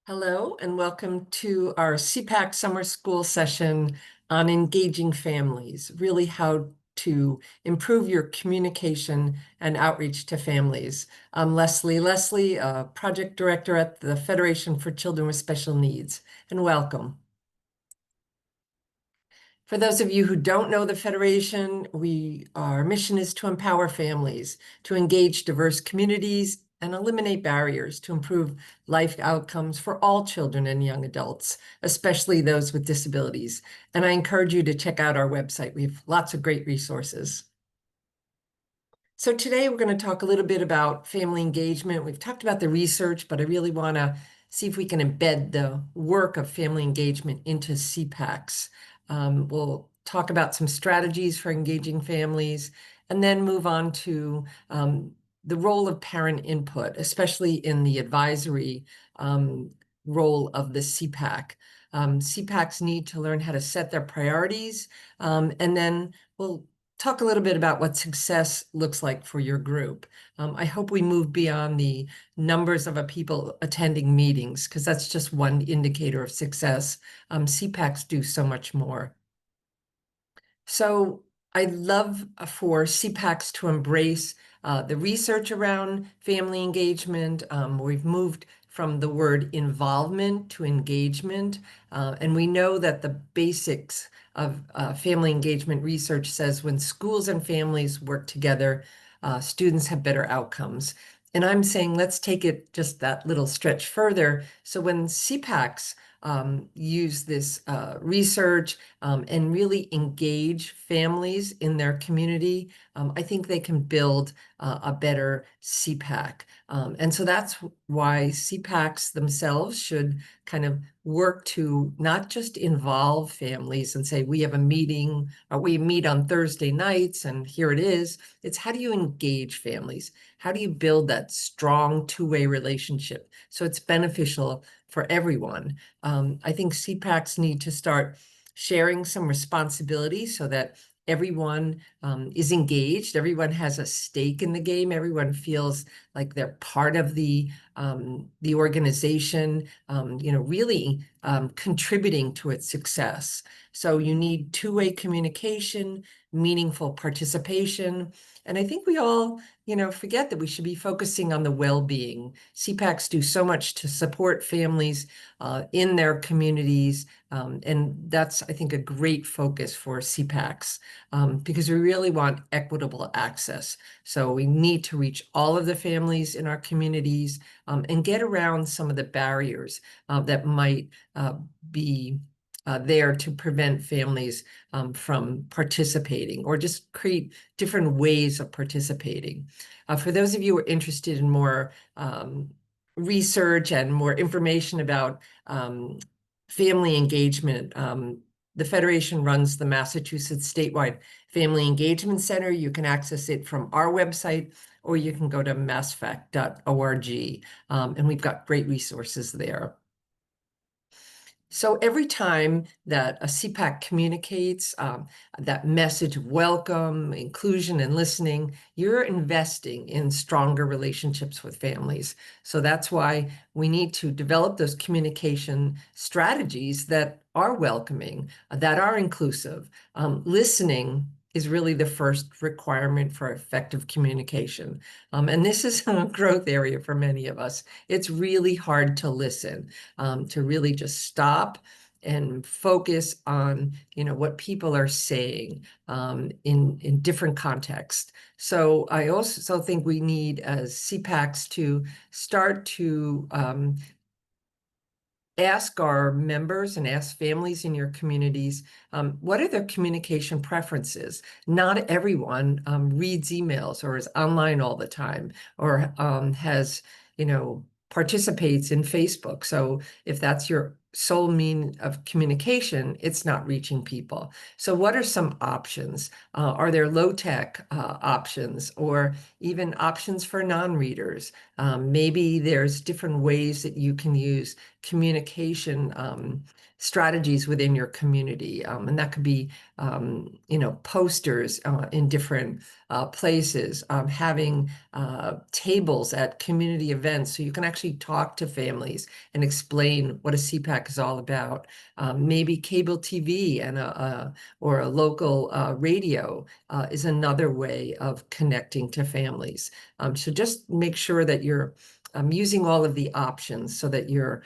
Hello, and welcome to our CPAC summer school session on engaging families, really how to improve your communication and outreach to families. I'm Leslie, a project director at the Federation for Children with Special Needs, and welcome. For those of you who don't know the Federation, our mission is to empower families, to engage diverse communities, and eliminate barriers to improve life outcomes for all children and young adults, especially those with disabilities. And I encourage you to check out our website. We have lots of great resources. So today we're going to talk a little bit about family engagement. We've talked about the research, but I really want to see if we can embed the work of family engagement into CPACs. We'll talk about some strategies for engaging families and then move on to the role of parent input, especially in the advisory role of the CPAC. CPACs need to learn how to set their priorities, and then we'll talk a little bit about what success looks like for your group. I hope we move beyond the numbers of people attending meetings, because that's just one indicator of success. CPACs do so much more. So I'd love for CPACs to embrace the research around family engagement. We've moved from the word involvement to engagement, and we know that the basics of family engagement research says when schools and families work together, students have better outcomes. And I'm saying let's take it just that little stretch further. So when CPACs use this research and really engage families in their community, I think they can build a better CPAC. And so that's why CPACs themselves should kind of work to not just involve families and say, we have a meeting, or we meet on Thursday nights, and here it is. It's how do you engage families? How do you build that strong two-way relationship so it's beneficial for everyone? I think CPACs need to start sharing some responsibility so that everyone is engaged, everyone has a stake in the game, everyone feels like they're part of the organization, really contributing to its success. So you need two-way communication, meaningful participation, and I think we all, forget that we should be focusing on the well-being. CPACs do so much to support families in their communities, and that's, I think, a great focus for CPACs because we really want equitable access. So we need to reach all of the families in our communities and get around some of the barriers that might be there to prevent families from participating, or just create different ways of participating. For those of you who are interested in more research and more information about family engagement, the Federation runs the Massachusetts Statewide Family Engagement Center. You can access it from our website, or you can go to massfac.org, and we've got great resources there. So every time that a CPAC communicates that message of welcome, inclusion, and listening, you're investing in stronger relationships with families. So that's why we need to develop those communication strategies that are welcoming, that are inclusive. Listening is really the first requirement for effective communication. And this is a growth area for many of us. It's really hard to listen, to really just stop and focus on, what people are saying in different contexts. So I also think we need, as CPACs, to start to ask our members and ask families in your communities, what are their communication preferences? Not everyone reads emails or is online all the time, or has, participates in Facebook. So if that's your sole mean of communication, it's not reaching people. So what are some options? Are there low-tech options, or even options for non-readers? Maybe there's different ways that you can use communication strategies within your community. And that could be, posters in different places, having tables at community events so you can actually talk to families and explain what a CPAC is all about. Maybe cable TV and or a local radio is another way of connecting to families. So just make sure that you're using all of the options so that you're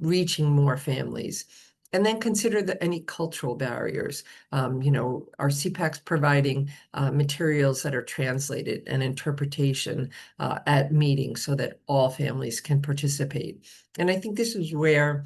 reaching more families. And then consider any cultural barriers. Are CPACs providing materials that are translated and interpretation at meetings so that all families can participate? And I think this is where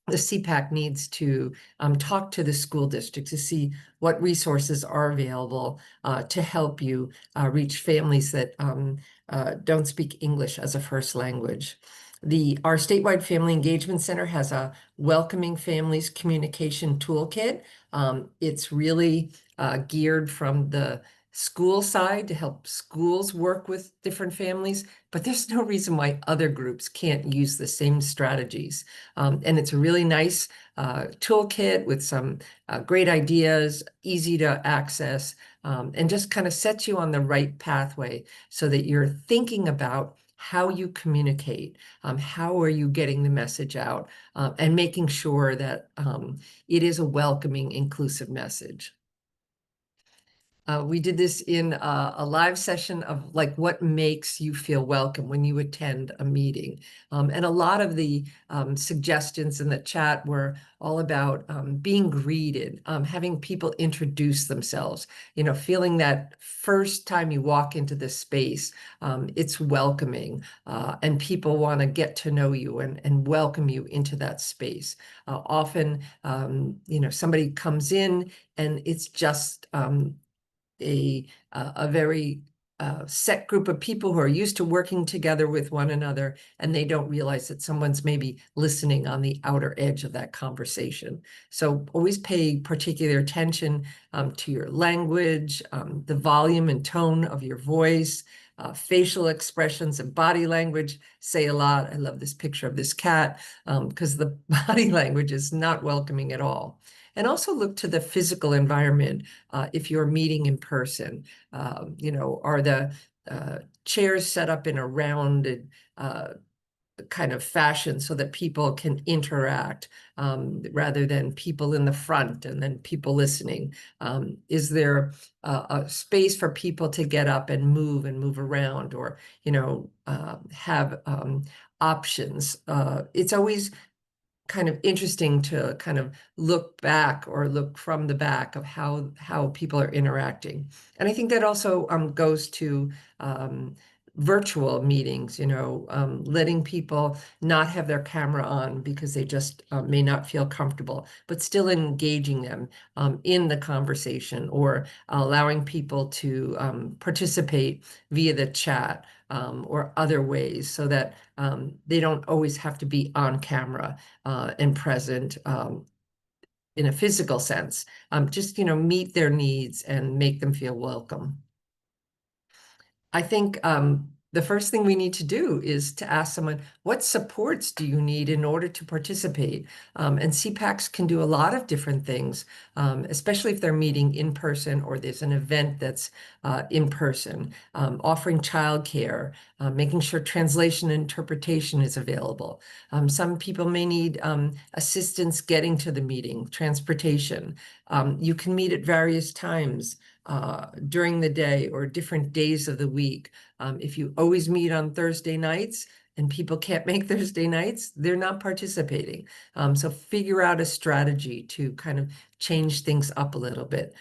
the CPAC needs to talk to the school district to see what resources are available to help you reach families that don't speak English as a first language. Our statewide Family Engagement Center has a Welcoming Families Communication Toolkit. It's really geared from the school side to help schools work with different families, but there's no reason why other groups can't use the same strategies. And it's a really nice toolkit with some great ideas, easy to access, and just kind of sets you on the right pathway so that you're thinking about how you communicate, how are you getting the message out, and making sure that it is a welcoming, inclusive message. We did this in a live session of like what makes you feel welcome when you attend a meeting. And a lot of the suggestions in the chat were all about being greeted, having people introduce themselves, feeling that first time you walk into this space, it's welcoming and people want to get to know you and welcome you into that space. Often, somebody comes in and it's just a very set group of people who are used to working together with one another, and they don't realize that someone's maybe listening on the outer edge of that conversation. So always pay particular attention to your language, the volume and tone of your voice, facial expressions and body language say a lot. I love this picture of this cat because the body language is not welcoming at all. And also look to the physical environment if you're meeting in person. Are the chairs set up in a rounded kind of fashion so that people can interact rather than people in the front and then people listening? Is there a space for people to get up and move around, or have options? It's always kind of interesting to kind of look back or look from the back of how people are interacting. And I think that also goes to virtual meetings, letting people not have their camera on because they just may not feel comfortable, but still engaging them in the conversation, or allowing people to participate via the chat or other ways, so that they don't always have to be on camera and present in a physical sense. Just, meet their needs and make them feel welcome. I think the first thing we need to do is to ask someone, what supports do you need in order to participate? And CPACs can do a lot of different things, especially if they're meeting in person or there's an event that's in person, offering childcare, making sure translation and interpretation is available. Some people may need assistance getting to the meeting, transportation. You can meet at various times during the day or different days of the week. If you always meet on Thursday nights and people can't make Thursday nights, they're not participating. So figure out a strategy to kind of change things up a little bit.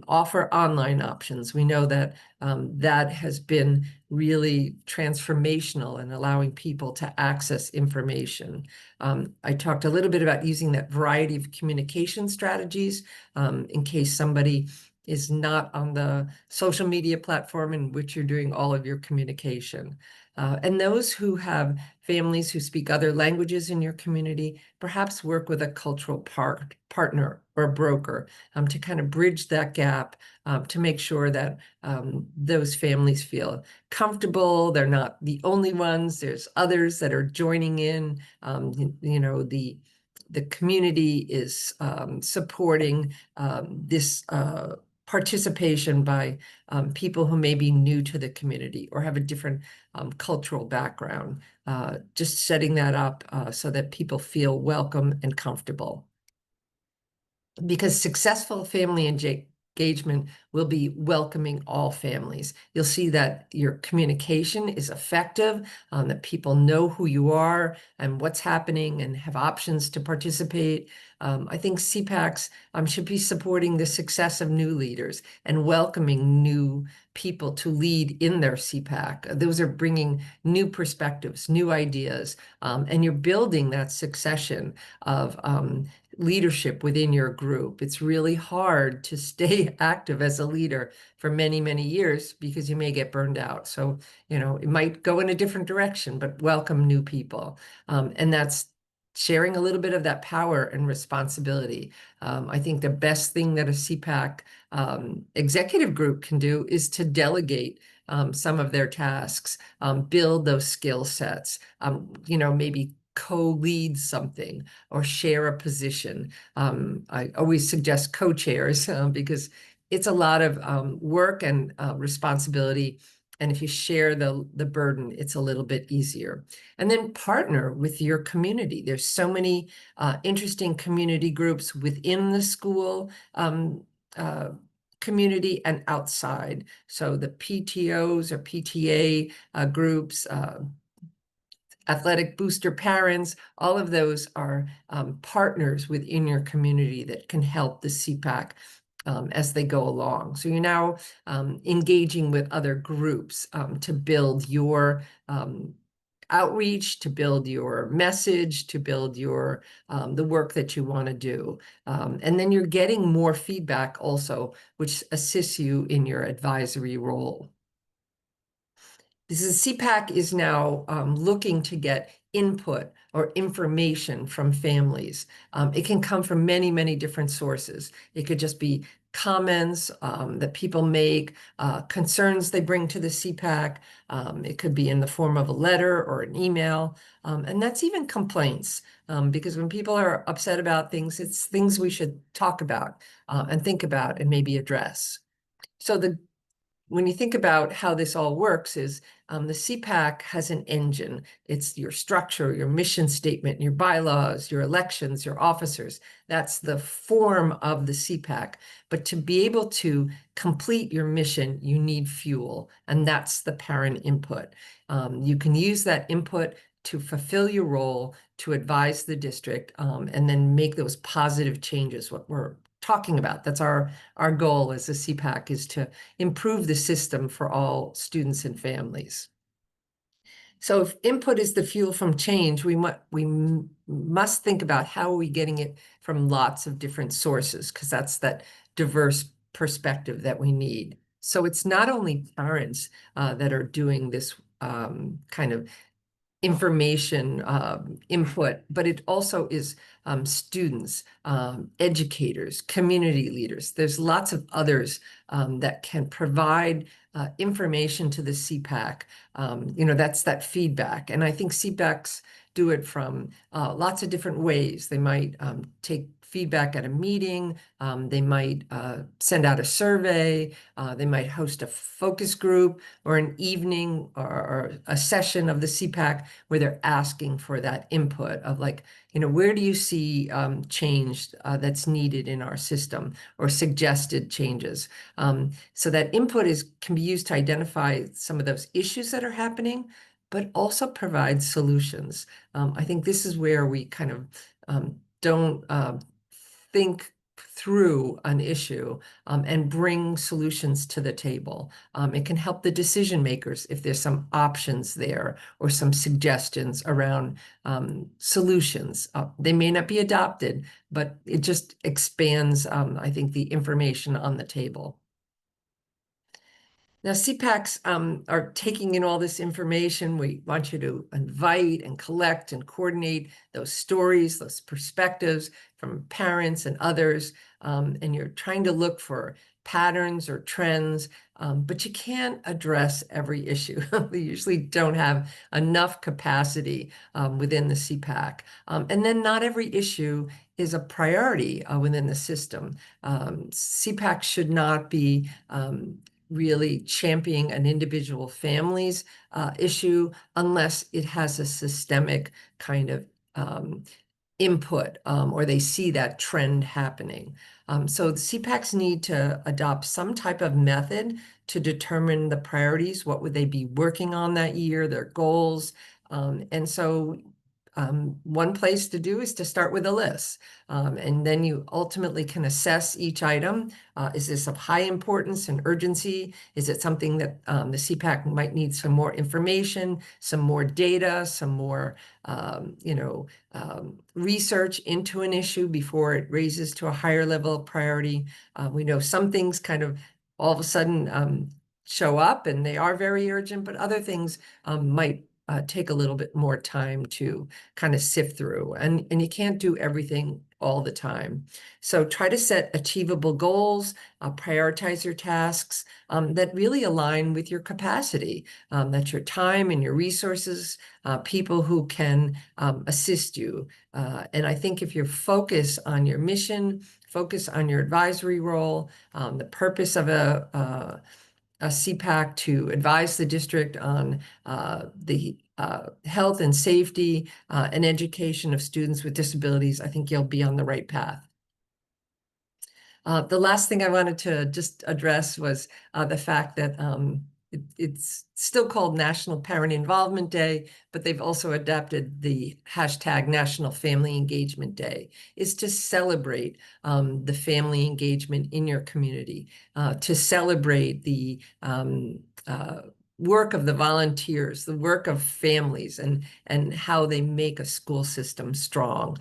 Offer online options. We know that that has been really transformational in allowing people to access information. I talked a little bit about using that variety of communication strategies in case somebody is not on the social media platform in which you're doing all of your communication. And those who have families who speak other languages in your community, perhaps work with a cultural partner or a broker to kind of bridge that gap, to make sure that those families feel comfortable. They're not the only ones. There's others that are joining in. the community is supporting this participation by people who may be new to the community or have a different cultural background, just setting that up so that people feel welcome and comfortable. Because successful family engagement will be welcoming all families. You'll see that your communication is effective, that people know who you are and what's happening and have options to participate. I think CPACs should be supporting the success of new leaders and welcoming new people to lead in their CPAC. Those are bringing new perspectives, new ideas, and you're building that succession of leadership within your group. It's really hard to stay active as a leader for many, many years because you may get burned out. So, it might go in a different direction, but welcome new people. And that's sharing a little bit of that power and responsibility. I think the best thing that a CPAC executive group can do is to delegate some of their tasks, build those skill sets, maybe co-lead something or share a position. I always suggest co-chairs because it's a lot of work and responsibility. And if you share the burden, it's a little bit easier. And then partner with your community. There's so many interesting community groups within the school community and outside. So the PTOs or PTA groups, athletic booster parents, all of those are partners within your community that can help the CPAC as they go along. So you're now engaging with other groups to build your outreach, to build your message, to build your the work that you want to do. And then you're getting more feedback also, which assists you in your advisory role. This is CPAC is now looking to get input or information from families. It can come from many, many different sources. It could just be comments that people make, concerns they bring to the CPAC. It could be in the form of a letter or an email. And that's even complaints, because when people are upset about things, it's things we should talk about and think about and maybe address. So when you think about how this all works is the CPAC has an engine. It's your structure, your mission statement, your bylaws, your elections, your officers. That's the form of the CPAC. But to be able to complete your mission, you need fuel, and that's the parent input. You can use that input to fulfill your role, to advise the district, and then make those positive changes, what we're talking about. That's our goal as a CPAC, is to improve the system for all students and families. So if input is the fuel from change, we must think about how are we getting it from lots of different sources, because that's that diverse perspective that we need. So it's not only parents that are doing this kind of information input, but it also is students, educators, community leaders. There's lots of others that can provide information to the CPAC. That's that feedback. And I think CPACs do it from lots of different ways. They might take feedback at a meeting. They might send out a survey. They might host a focus group or an evening or a session of the CPAC where they're asking for that input of where do you see change that's needed in our system or suggested changes? So that input can be used to identify some of those issues that are happening, but also provide solutions. I think this is where we kind of don't think through an issue and bring solutions to the table. It can help the decision makers if there's some options there or some suggestions around solutions. They may not be adopted, but it just expands, I think, the information on the table. Now, CPACs are taking in all this information. We want you to invite and collect and coordinate those stories, those perspectives from parents and others. And you're trying to look for patterns or trends, but you can't address every issue. We usually don't have enough capacity within the CPAC. And then not every issue is a priority within the system. CPAC should not be really championing an individual family's issue unless it has a systemic kind of input or they see that trend happening. So the CPACs need to adopt some type of method to determine the priorities. What would they be working on that year, their goals? And so one place to do is to start with a list. And then you ultimately can assess each item. Is this of high importance and urgency? Is it something that the CPAC might need some more information, some more data, some more, research into an issue before it raises to a higher level of priority? We know some things kind of all of a sudden show up and they are very urgent, but other things might take a little bit more time to kind of sift through. And you can't do everything all the time. So try to set achievable goals, prioritize your tasks that really align with your capacity, that's your time and your resources, people who can assist you. And I think if you focus on your mission, focus on your advisory role, the purpose of a CPAC to advise the district on the health and safety and education of students with disabilities, I think you'll be on the right path. The last thing I wanted to just address was the fact that it's still called National Parent Involvement Day, but they've also adapted the hashtag National Family Engagement Day. Is to celebrate the family engagement in your community, to celebrate the work of the volunteers, the work of families, and how they make a school system strong.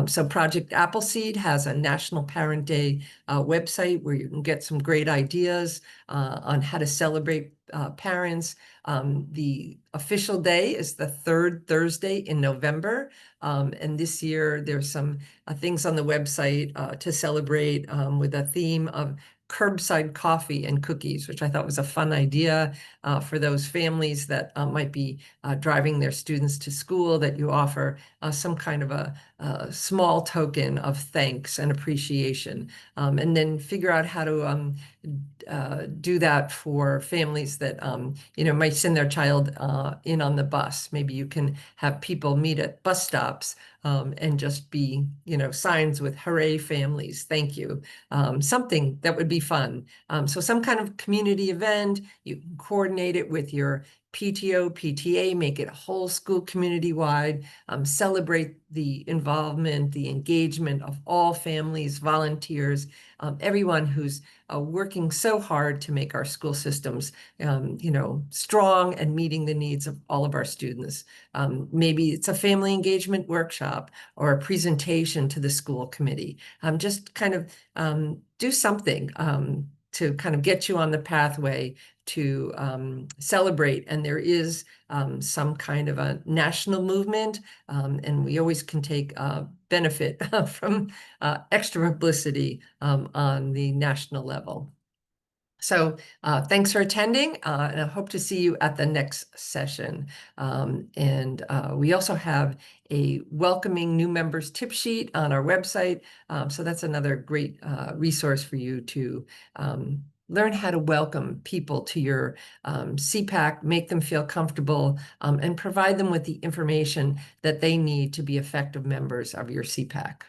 So Project Appleseed has a National Parent Day website where you can get some great ideas on how to celebrate parents. The official day is the third Thursday in November. And this year there's some things on the website to celebrate with a theme of curbside coffee and cookies, which I thought was a fun idea for those families that might be driving their students to school, that you offer some kind of a small token of thanks and appreciation. And then figure out how to do that for families that might send their child in on the bus. Maybe you can have people meet at bus stops and just be, signs with "Hooray families, thank you," something that would be fun. So some kind of community event, you can coordinate it with your PTO, PTA, make it a whole school community-wide, celebrate the involvement, the engagement of all families, volunteers, everyone who's working so hard to make our school systems, strong and meeting the needs of all of our students. Maybe it's a family engagement workshop or a presentation to the school committee. Just kind of do something to kind of get you on the pathway to celebrate. And there is some kind of a national movement, and we always can take benefit from extra publicity on the national level. So thanks for attending, and I hope to see you at the next session. And we also have a welcoming new members tip sheet on our website. So that's another great resource for you to learn how to welcome people to your CPAC, make them feel comfortable, and provide them with the information that they need to be effective members of your CPAC.